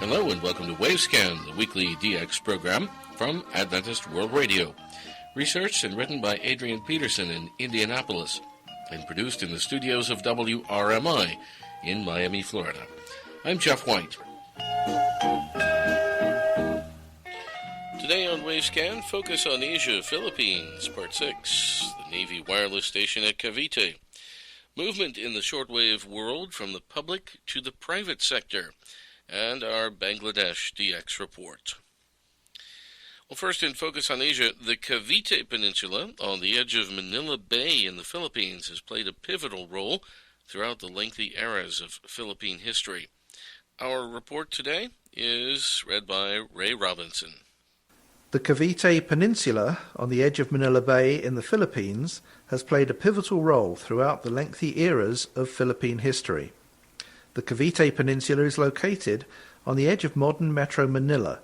Hello and welcome to Wavescan, the weekly DX program from Adventist World Radio. Researched and written by Adrian Peterson in Indianapolis and produced in the studios of WRMI in Miami, Florida. I'm Jeff White. Today on Wavescan, focus on Asia, Philippines, Part 6, the Navy wireless station at Cavite. Movement in the shortwave world from the public to the private sector, and our Bangladesh DX report. Well, first in Focus on Asia, the Cavite Peninsula on the edge of Manila Bay in the Philippines has played a pivotal role throughout the lengthy eras of Philippine history. Our report today is read by Ray Robinson. The Cavite Peninsula on the edge of Manila Bay in the Philippines has played a pivotal role throughout the lengthy eras of Philippine history. The Cavite Peninsula is located on the edge of modern Metro Manila,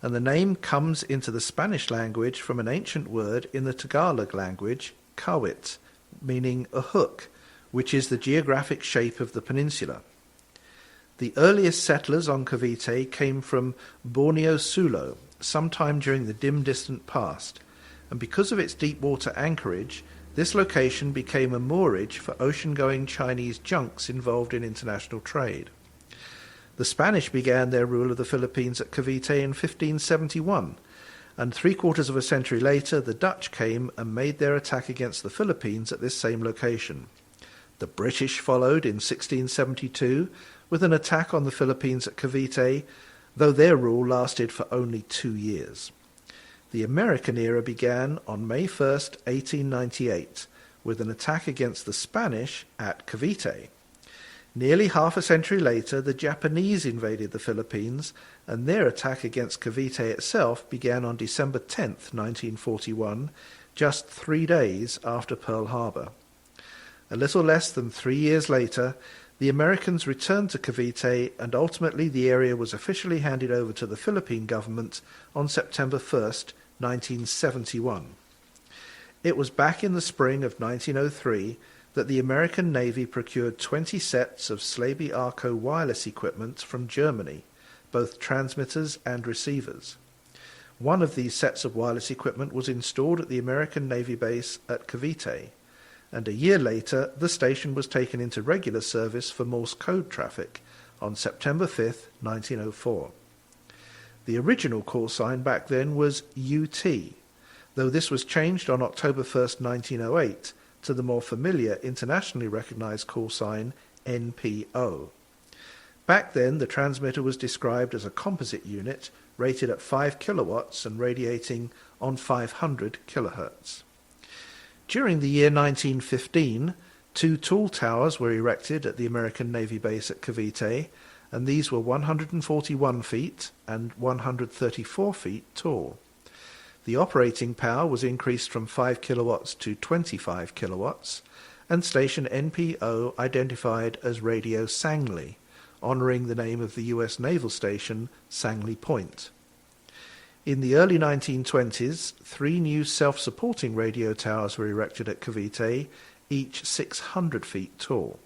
and the name comes into the Spanish language from an ancient word in the Tagalog language, kawit, meaning a hook, which is the geographic shape of the peninsula. The earliest settlers on Cavite came from Borneo Sulo, sometime during the dim distant past, and because of its deep water anchorage, this location became a moorage for ocean-going Chinese junks involved in international trade. The Spanish began their rule of the Philippines at Cavite in 1571, and 3/4 of a century later the Dutch came and made their attack against the Philippines at this same location. The British followed in 1672 with an attack on the Philippines at Cavite, though their rule lasted for only 2 years. The American era began on May 1st, 1898, with an attack against the Spanish at Cavite. Nearly half a century later, the Japanese invaded the Philippines, and their attack against Cavite itself began on December 10th, 1941, just 3 days after Pearl Harbor. A little less than 3 years later, the Americans returned to Cavite, and ultimately the area was officially handed over to the Philippine government on September 1st, 1971. It was back in the spring of 1903 that the American Navy procured 20 sets of Slaby Arco wireless equipment from Germany, both transmitters and receivers. One of these sets of wireless equipment was installed at the American Navy base at Cavite, and a year later the station was taken into regular service for Morse code traffic on September 5th, 1904. The original call sign back then was UT, though this was changed on October 1st, 1908 to the more familiar internationally recognized call sign NPO. Back then the transmitter was described as a composite unit rated at 5 kilowatts and radiating on 500 kilohertz. During the year 1915, 2 tall towers were erected at the American Navy base at Cavite, and these were 141 feet and 134 feet tall. The operating power was increased from 5 kilowatts to 25 kilowatts, and station NPO identified as Radio Sangley, honoring the name of the U.S. naval station Sangley Point. In the early 1920s, 3 new self-supporting radio towers were erected at Cavite, each 600 feet tall.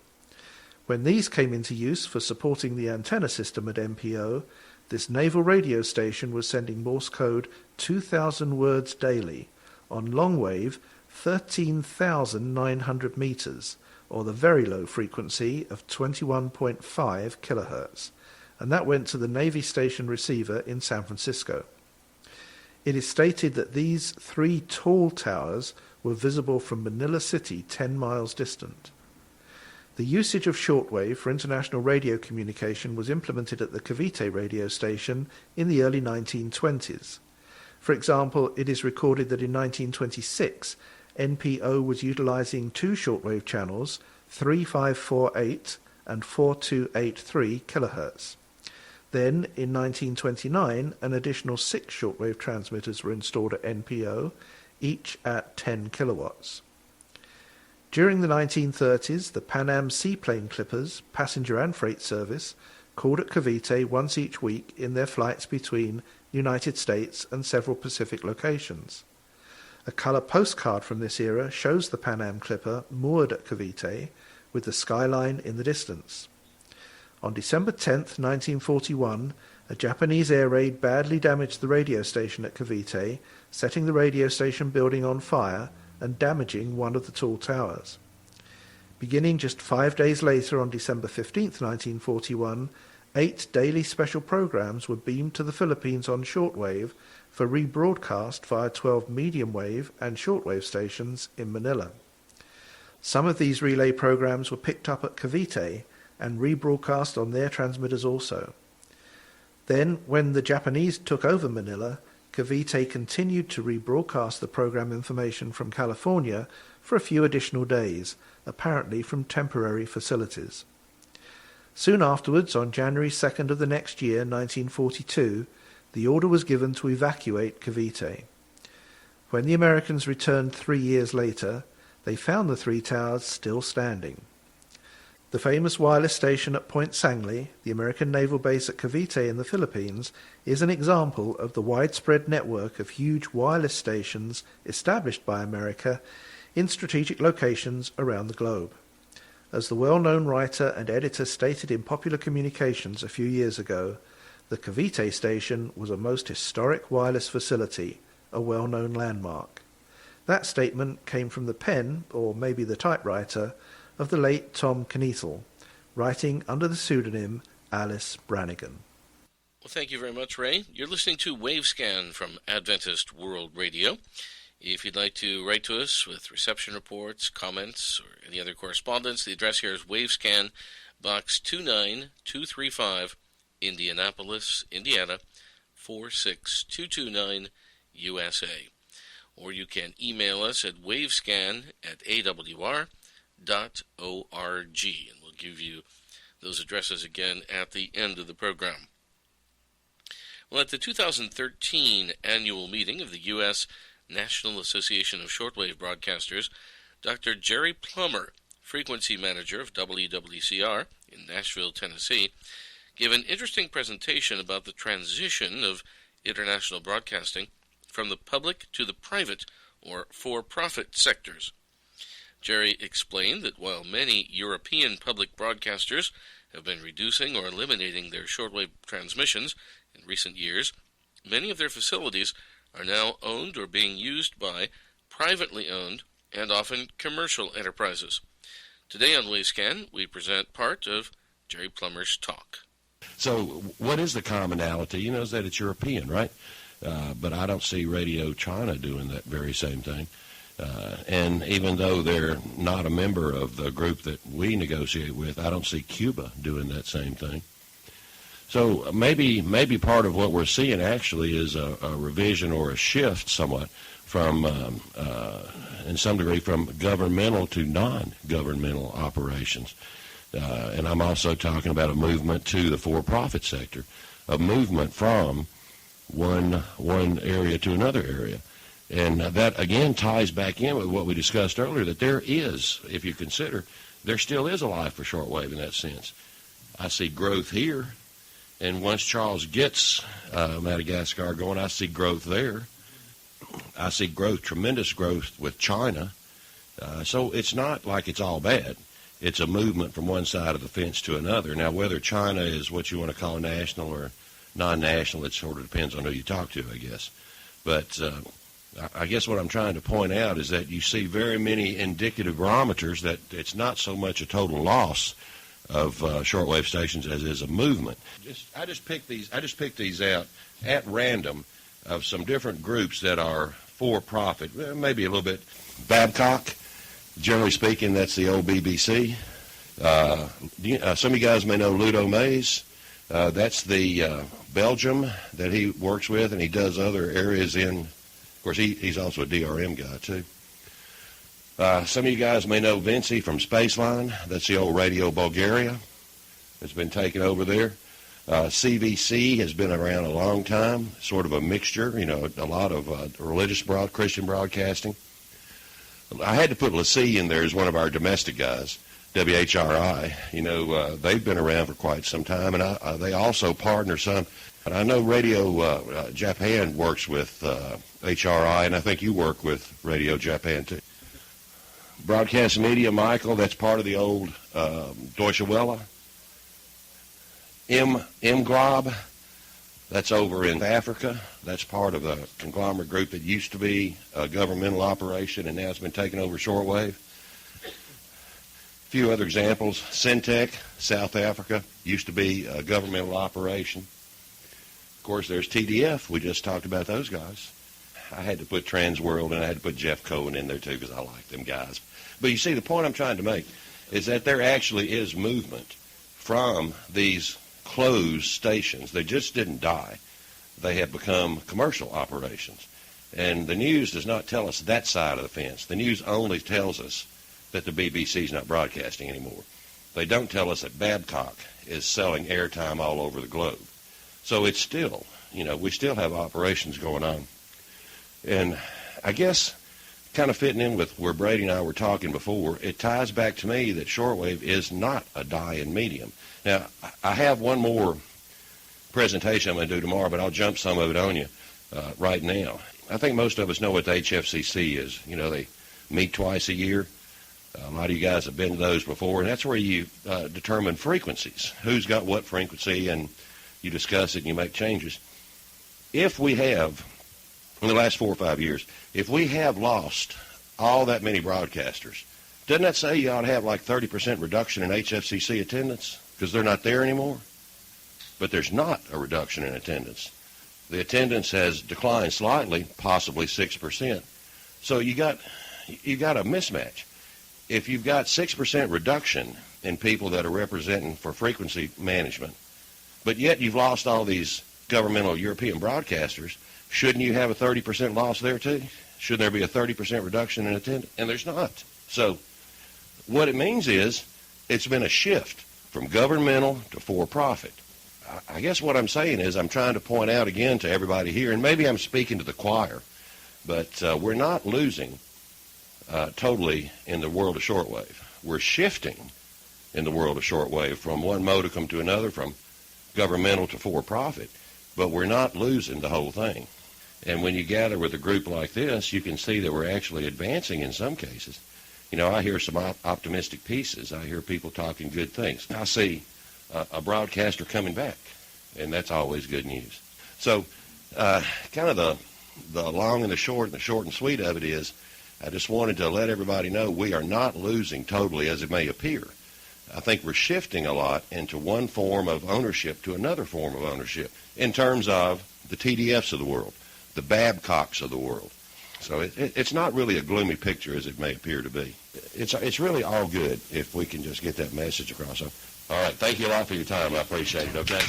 When these came into use for supporting the antenna system at NPO, this naval radio station was sending Morse code 2,000 words daily on long wave 13,900 meters, or the very low frequency of 21.5 kilohertz, and that went to the Navy station receiver in San Francisco. It is stated that these 3 tall towers were visible from Manila City 10 miles distant. The usage of shortwave for international radio communication was implemented at the Cavite radio station in the early 1920s. For example, it is recorded that in 1926, NPO was utilizing 2 shortwave channels, 3548 and 4283 kilohertz. Then, in 1929, an additional 6 shortwave transmitters were installed at NPO, each at 10 kilowatts. During the 1930s, the Pan Am seaplane clippers, passenger and freight service, called at Cavite once each week in their flights between the United States and several Pacific locations. A color postcard from this era shows the Pan Am clipper moored at Cavite with the skyline in the distance. On December 10, 1941, A Japanese air raid badly damaged the radio station at Cavite, setting the radio station building on fire and damaging one of the tall towers. Beginning just 5 days later on December 15, 1941, 8 daily special programs were beamed to the Philippines on shortwave for rebroadcast via 12 medium wave and shortwave stations in Manila. Some of these relay programs were picked up at Cavite and rebroadcast on their transmitters also. Then, when the Japanese took over Manila, Cavite continued to rebroadcast the program information from California for a few additional days, apparently from temporary facilities. Soon afterwards, on January 2nd of the next year, 1942, the order was given to evacuate Cavite. When the Americans returned 3 years later, they found the 3 towers still standing. The famous wireless station at Point Sangley, the American naval base at Cavite in the Philippines, is an example of the widespread network of huge wireless stations established by America in strategic locations around the globe. As the well-known writer and editor stated in Popular Communications a few years ago, the Cavite station was a most historic wireless facility, a well-known landmark. That statement came from the pen, or maybe the typewriter, of the late Tom Knietl, writing under the pseudonym Alice Brannigan. Well, thank you very much, Ray. You're listening to Wavescan from Adventist World Radio. If you'd like to write to us with reception reports, comments, or any other correspondence, the address here is Wavescan, Box 29235, Indianapolis, Indiana, 46229, USA. Or you can email us at wavescan@awr.org, and we'll give you those addresses again at the end of the program. Well, at the 2013 annual meeting of the U.S. National Association of Shortwave Broadcasters, Dr. Jerry Plummer, frequency manager of WWCR in Nashville, Tennessee, gave an interesting presentation about the transition of international broadcasting from the public to the private or for-profit sectors. Jerry explained that while many European public broadcasters have been reducing or eliminating their shortwave transmissions in recent years, many of their facilities are now owned or being used by privately owned and often commercial enterprises. Today on Wavescan, we present part of Jerry Plummer's talk. So what is the commonality? You know, is that it's European, right? But I don't see Radio China doing that very same thing. And even though they're not a member of the group that we negotiate with, I don't see Cuba doing that same thing. So maybe part of what we're seeing actually is a revision or a shift somewhat from, in some degree, from governmental to non-governmental operations. And I'm also talking about a movement to the for-profit sector, a movement from one area to another area. And that, again, ties back in with what we discussed earlier, that there is, if you consider, there still is a life for shortwave in that sense. I see growth here, and once Charles gets Madagascar going, I see growth there. I see growth, tremendous growth with China. So it's not like it's all bad. It's a movement from one side of the fence to another. Now, whether China is what you want to call national or non-national, it sort of depends on who you talk to, I guess. But I guess what I'm trying to point out is that you see very many indicative barometers that it's not so much a total loss of shortwave stations as is a movement. I just picked these out at random of some different groups that are for-profit, maybe a little bit. Babcock, generally speaking, that's the old BBC. Some of you guys may know Ludo Mays. That's the Belgium that he works with, and he does other areas in. Of course, he's also a DRM guy, too. Some of you guys may know Vinci from Spaceline. That's the old Radio Bulgaria. It's been taken over there. CVC has been around a long time, sort of a mixture, you know, a lot of religious Christian broadcasting. I had to put LaCie in there as one of our domestic guys, WHRI. You know, they've been around for quite some time, and they also partner some. And I know Radio Japan works with HRI, and I think you work with Radio Japan, too. Broadcast Media, Michael, that's part of the old Deutsche Welle. MGLOB, That's over in Africa. That's part of a conglomerate group that used to be a governmental operation and now it's been taken over shortwave. A few other examples. Syntec, South Africa, used to be a governmental operation. Of course, there's TDF. We just talked about those guys. I had to put Transworld and I had to put Jeff Cohen in there too because I like them guys. But you see, the point I'm trying to make is that there actually is movement from these closed stations. They just didn't die. They have become commercial operations. And the news does not tell us that side of the fence. The news only tells us that the BBC is not broadcasting anymore. They don't tell us that Babcock is selling airtime all over the globe. So it's still, we still have operations going on. And I guess kind of fitting in with where Brady and I were talking before, it ties back to me that shortwave is not a dying medium. Now, I have one more presentation I'm going to do tomorrow, but I'll jump some of it on you right now. I think most of us know what the HFCC is. They meet twice a year. A lot of you guys have been to those before, and that's where you determine frequencies. Who's got what frequency, and you discuss it and you make changes. If we have, in the last 4 or 5 years, if we have lost all that many broadcasters, doesn't that say you ought to have like 30% reduction in HFCC attendance because they're not there anymore? But there's not a reduction in attendance. The attendance has declined slightly, possibly 6%. So you got a mismatch. If you've got 6% reduction in people that are representing for frequency management, but yet you've lost all these governmental European broadcasters, shouldn't you have a 30% loss there too? Shouldn't there be a 30% reduction in attendance? And there's not. So what it means is it's been a shift from governmental to for-profit. I guess what I'm saying is I'm trying to point out again to everybody here, and maybe I'm speaking to the choir, but we're not losing totally in the world of shortwave. We're shifting in the world of shortwave from one modicum to another, from governmental to for-profit, but we're not losing the whole thing. And when you gather with a group like this, you can see that we're actually advancing in some cases. I hear some optimistic pieces. I hear people talking good things. I see a broadcaster coming back, and that's always good news. So kind of the long and the short and sweet of it is I just wanted to let everybody know we are not losing totally as it may appear. I think we're shifting a lot into one form of ownership to another form of ownership in terms of the TDFs of the world, the Babcocks of the world. So it's not really a gloomy picture as it may appear to be. It's really all good if we can just get that message across. So, all right, thank you a lot for your time. I appreciate it, okay?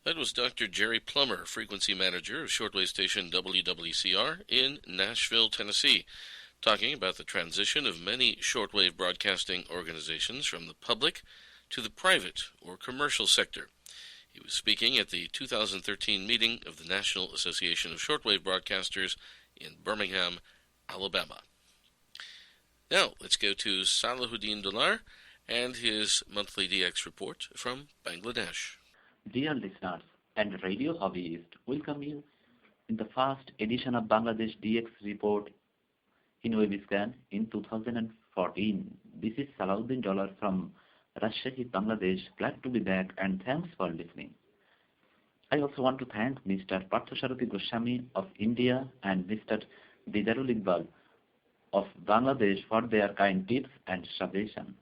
That was Dr. Jerry Plummer, frequency manager of shortwave station WWCR in Nashville, Tennessee, talking about the transition of many shortwave broadcasting organizations from the public to the private or commercial sector. He was speaking at the 2013 meeting of the National Association of Shortwave Broadcasters in Birmingham, Alabama. Now, let's go to Salahuddin Dolar and his monthly DX report from Bangladesh. Dear listeners and radio hobbyists, welcome you in the first edition of Bangladesh DX report in Webscan in 2014. This is Salahuddin Dolar from Rajshahi, Bangladesh. Glad to be back and thanks for listening. I also want to thank Mr. Parthasarathi Goswami of India and Mr. Didarul Iqbal of Bangladesh for their kind tips and suggestions.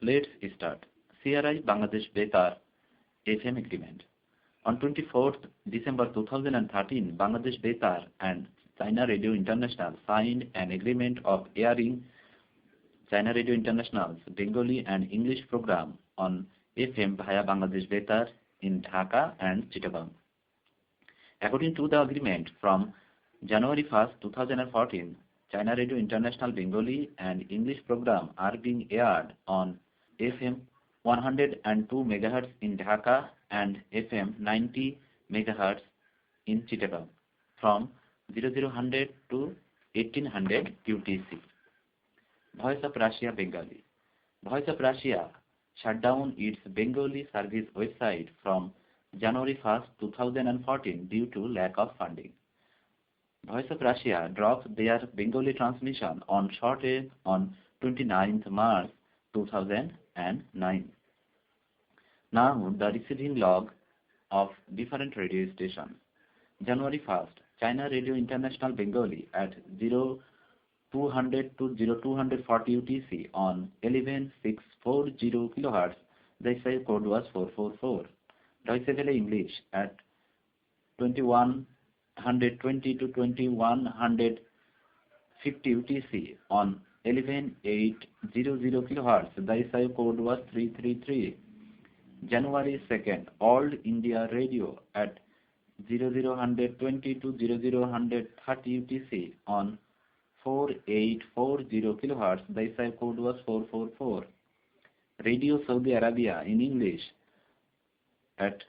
Let's start. CRI Bangladesh Bekar FM agreement. On 24th December 2013, Bangladesh Bekar and China Radio International signed an agreement of airing China Radio International's Bengali and English program on FM via Bangladesh Bekar in Dhaka and Chittagong. According to the agreement, from January 1st, 2014, China Radio International Bengali and English program are being aired on FM 102 MHz in Dhaka and FM 90 MHz in Chittagong from 0000 to 1800 UTC. Voice of Russia Bengali. Voice of Russia shut down its Bengali service website from January 1st, 2014 due to lack of funding. Voice of Russia dropped their Bengali transmission on shortwave on 29th March 2009. Now the receiving log of different radio stations. January 1st, China Radio International Bengali at 0200 to 0240 UTC on 11640 kHz. The SI code was 444. Deutsche Welle English at 2120 to 2150 UTC on 11800 kHz. The SI code was 333. January 2nd, All India Radio at 0020 to 0030 UTC on 4840 kHz. The SI code was 444. Radio Saudi Arabia in English at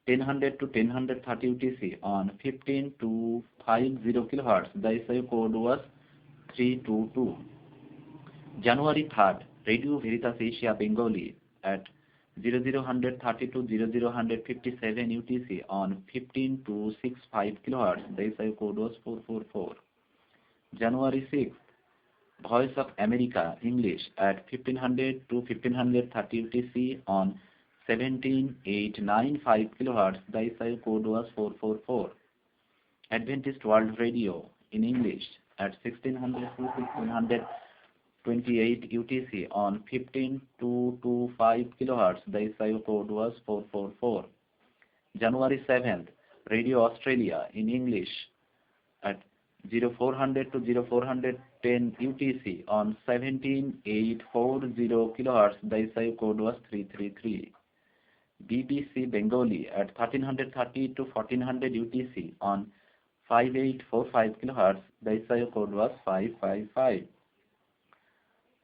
1000 to 1030 UTC on 15250 kHz. The SI code was 322. January 3rd, Radio Veritas Asia Bengali at 0030 to 0057 UTC on 15265 kHz. The SI code was 444. January 6th, Voice of America English at 1500 to 1530 UTC on 17895 kHz. The SI code was 444. Adventist World Radio in English at 1600 to 1628 UTC on 15225 kHz. The SI code was 444. January 7th, Radio Australia in English at 0400 to 0410 UTC on 17840 kHz. The SI code was 333. BBC Bengali at 1330 to 1400 UTC on 5845 kHz. The SI code was 555.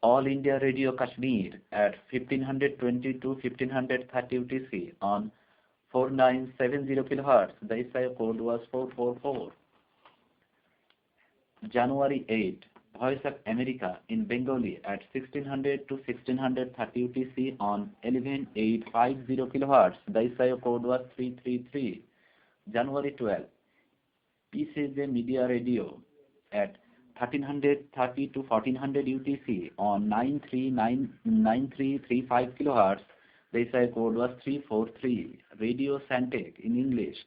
All India Radio Kashmir at 1520 to 1530 UTC on 4970 kHz. The SI code was 444. January 8, Voice of America in Bengali at 1600 to 1630 UTC on 11850 kHz. The SI code was 333. January 12, PCJ Media Radio at 1330 to 1400 UTC on 9335 kHz. The SI code was 343. Radio Santec in English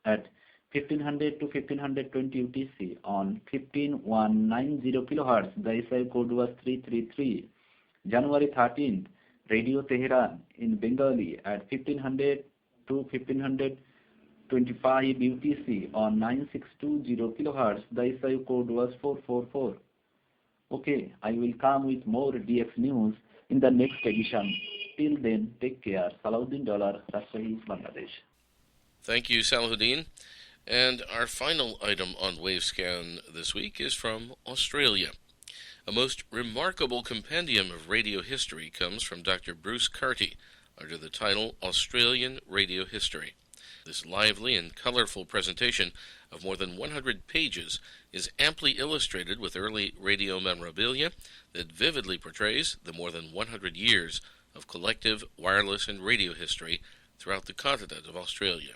at 1500 to 1520 UTC on 15190 kHz. The SI code was 333. January 13th, Radio Tehran in Bengali at 1500 to 1525 UTC on 9620 kHz. The SI code was 444. Okay, I will come with more DX news in the next edition. Till then, take care. Salahuddin Dollar, Rajshahi, Bangladesh. Thank you, Salahuddin. And our final item on Wavescan this week is from Australia. A most remarkable compendium of radio history comes from Dr. Bruce Carty under the title Australian Radio History. This lively and colorful presentation of more than 100 pages is amply illustrated with early radio memorabilia that vividly portrays the more than 100 years of collective wireless and radio history throughout the continent of Australia.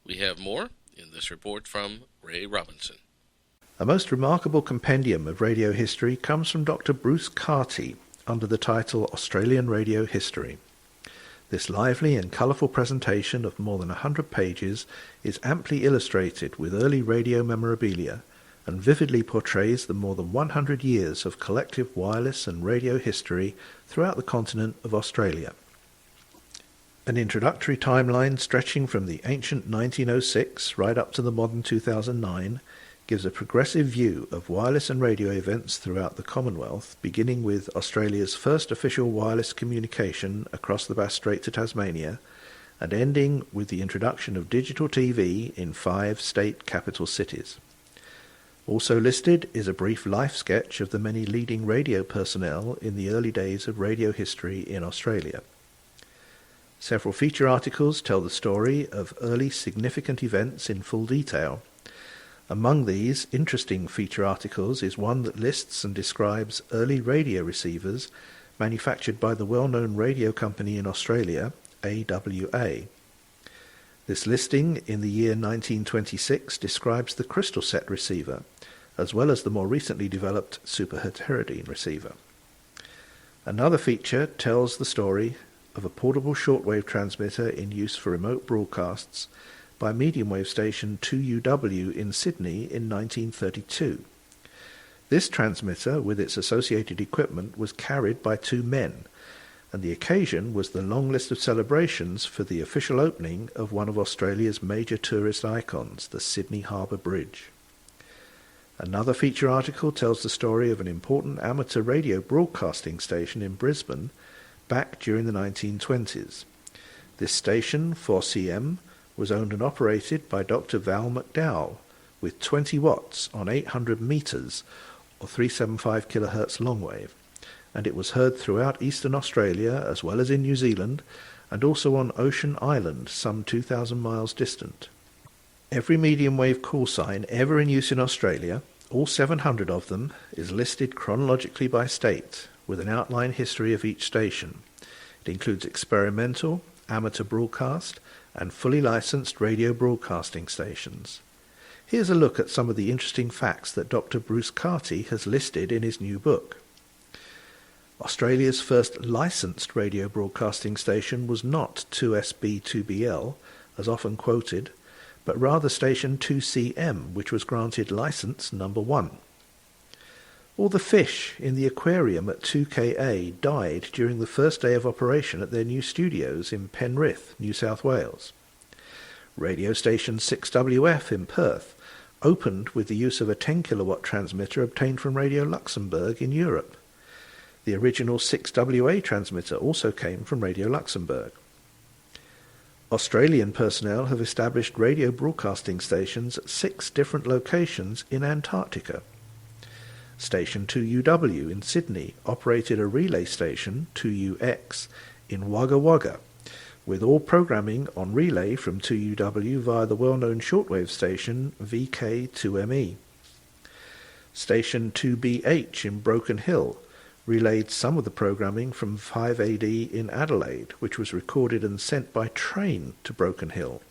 We have more in this report from Ray Robinson. A most remarkable compendium of radio history comes from Dr. Bruce Carty under the title Australian Radio History. This lively and colourful presentation of more than 100 pages is amply illustrated with early radio memorabilia and vividly portrays the more than 100 years of collective wireless and radio history throughout the continent of Australia. An introductory timeline stretching from the ancient 1906 right up to the modern 2009 gives a progressive view of wireless and radio events throughout the Commonwealth, beginning with Australia's first official wireless communication across the Bass Strait to Tasmania, and ending with the introduction of digital TV in 5 state capital cities. Also listed is a brief life sketch of the many leading radio personnel in the early days of radio history in Australia. Several feature articles tell the story of early significant events in full detail. Among these interesting feature articles is one that lists and describes early radio receivers manufactured by the well-known radio company in Australia, AWA. This listing in the year 1926 describes the crystal set receiver, as well as the more recently developed superheterodyne receiver. Another feature tells the story of a portable shortwave transmitter in use for remote broadcasts by medium wave station 2UW in Sydney in 1932. This transmitter, with its associated equipment, was carried by two men, and the occasion was the long list of celebrations for the official opening of one of Australia's major tourist icons, the Sydney Harbour Bridge. Another feature article tells the story of an important amateur radio broadcasting station in Brisbane back during the 1920s. This station, 4CM, was owned and operated by Dr. Val McDowell, with 20 watts on 800 metres or 375 kHz longwave, and it was heard throughout eastern Australia as well as in New Zealand, and also on Ocean Island, some 2,000 miles distant. Every medium wave call sign ever in use in Australia, all 700 of them, is listed chronologically by state, with an outline history of each station. It includes experimental, amateur broadcast, and fully licensed radio broadcasting stations. Here's a look at some of the interesting facts that Dr. Bruce Carty has listed in his new book. Australia's first licensed radio broadcasting station was not 2SB2BL, as often quoted, but rather station 2CM, which was granted licence number 1. All the fish in the aquarium at 2KA died during the first day of operation at their new studios in Penrith, New South Wales. Radio station 6WF in Perth opened with the use of a 10 kilowatt transmitter obtained from Radio Luxembourg in Europe. The original 6WA transmitter also came from Radio Luxembourg. Australian personnel have established radio broadcasting stations at 6 different locations in Antarctica. Station 2UW in Sydney operated a relay station, 2UX, in Wagga Wagga, with all programming on relay from 2UW via the well-known shortwave station VK2ME. Station 2BH in Broken Hill relayed some of the programming from 5AD in Adelaide, which was recorded and sent by train to Broken Hill.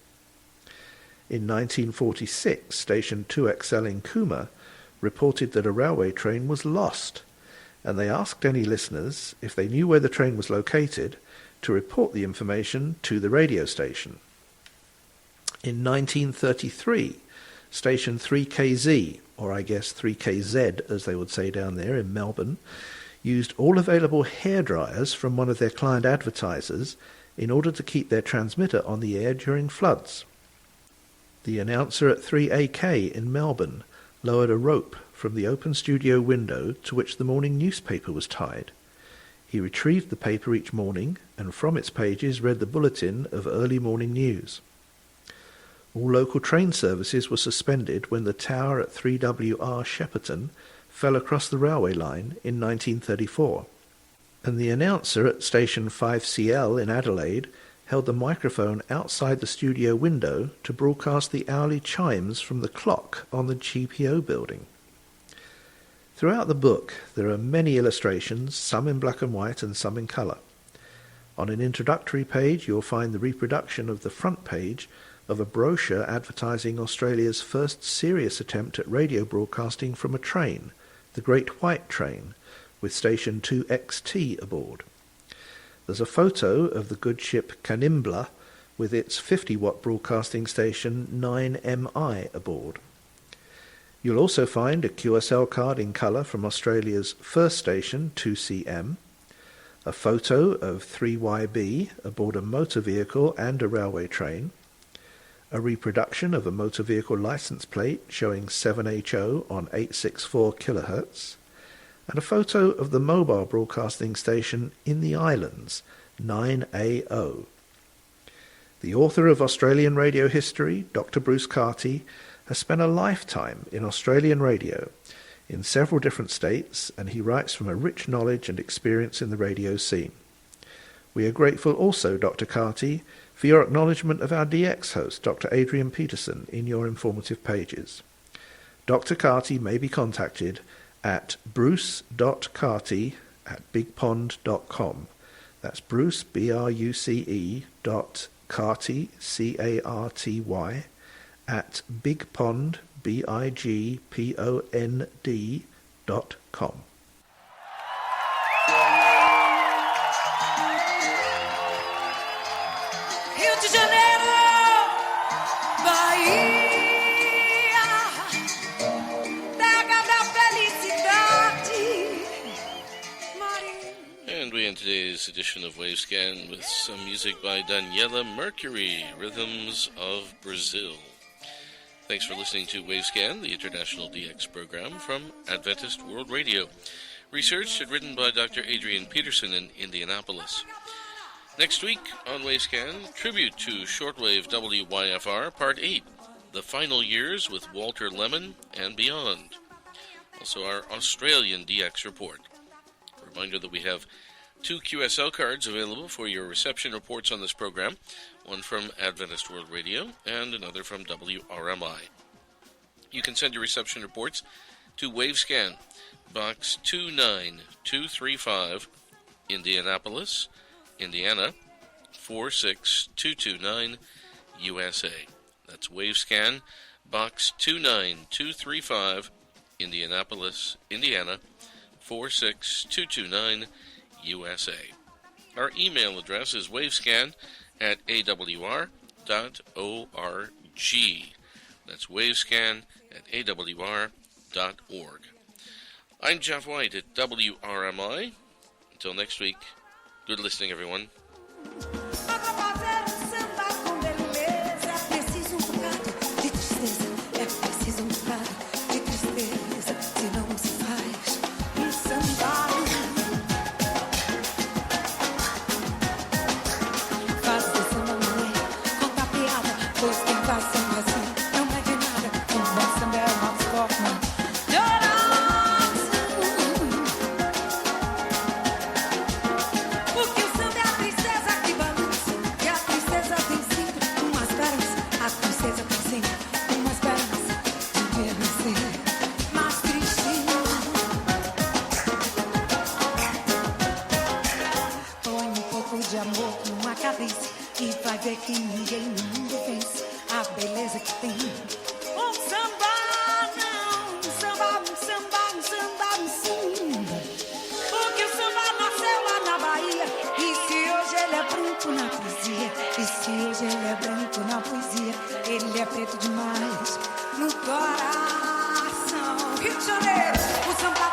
In 1946, Station 2XL in Cooma reported that a railway train was lost, and they asked any listeners, if they knew where the train was located, to report the information to the radio station. In 1933, Station 3KZ, or I guess 3KZ as they would say down there in Melbourne, used all available hairdryers from one of their client advertisers in order to keep their transmitter on the air during floods. The announcer at 3AK in Melbourne lowered a rope from the open studio window to which the morning newspaper was tied. He retrieved the paper each morning and from its pages read the bulletin of early morning news. All local train services were suspended when the tower at 3WR Shepparton fell across the railway line in 1934, and the announcer at station 5CL in Adelaide held the microphone outside the studio window to broadcast the hourly chimes from the clock on the GPO building. Throughout the book there are many illustrations, some in black and white and some in colour. On an introductory page you'll find the reproduction of the front page of a brochure advertising Australia's first serious attempt at radio broadcasting from a train, the Great White Train, with station 2XT aboard. There's a photo of the good ship Canimbla with its 50-watt broadcasting station 9MI aboard. You'll also find a QSL card in colour from Australia's first station, 2CM, a photo of 3YB aboard a motor vehicle and a railway train, a reproduction of a motor vehicle licence plate showing 7HO on 864 kHz, and a photo of the mobile broadcasting station in the islands, 9AO. The author of Australian radio history, Dr. Bruce Carty, has spent a lifetime in Australian radio, in several different states, and he writes from a rich knowledge and experience in the radio scene. We are grateful also, Dr. Carty, for your acknowledgement of our DX host, Dr. Adrian Peterson, in your informative pages. Dr. Carty may be contacted at bruce.carty@bigpond.com. That's Bruce, BRUCE, Carty, CARTY, at bigpond, BIGPOND.com. de Janeiro, Bahia, terra da felicidade. And we end today's edition of Wavescan with some music by Daniela Mercury, Rhythms of Brazil. Thanks for listening to Wavescan, the International DX program from Adventist World Radio. Researched and written by Dr. Adrian Peterson in Indianapolis. Next week on Wavescan, tribute to shortwave WYFR Part 8, The Final Years with Walter Lemon and Beyond. Also our Australian DX report. A reminder that we have 2 QSL cards available for your reception reports on this program, one from Adventist World Radio and another from WRMI. You can send your reception reports to Wavescan, Box 29235, Indianapolis, Indiana, 46229, USA. That's Wavescan, Box 29235, Indianapolis, Indiana, 46229, USA. Our email address is wavescan@awr.org. That's wavescan@awr.org. I'm Jeff White at WRMI. Until next week, good listening, everyone. E vai ver que ninguém no mundo vence a beleza que tem um samba, não, um samba, um samba, um samba, um samba. Porque o samba nasceu lá na Bahia. E se hoje ele é branco na poesia, e se hoje ele é branco na poesia, ele é preto demais no coração. Rio de Janeiro, o samba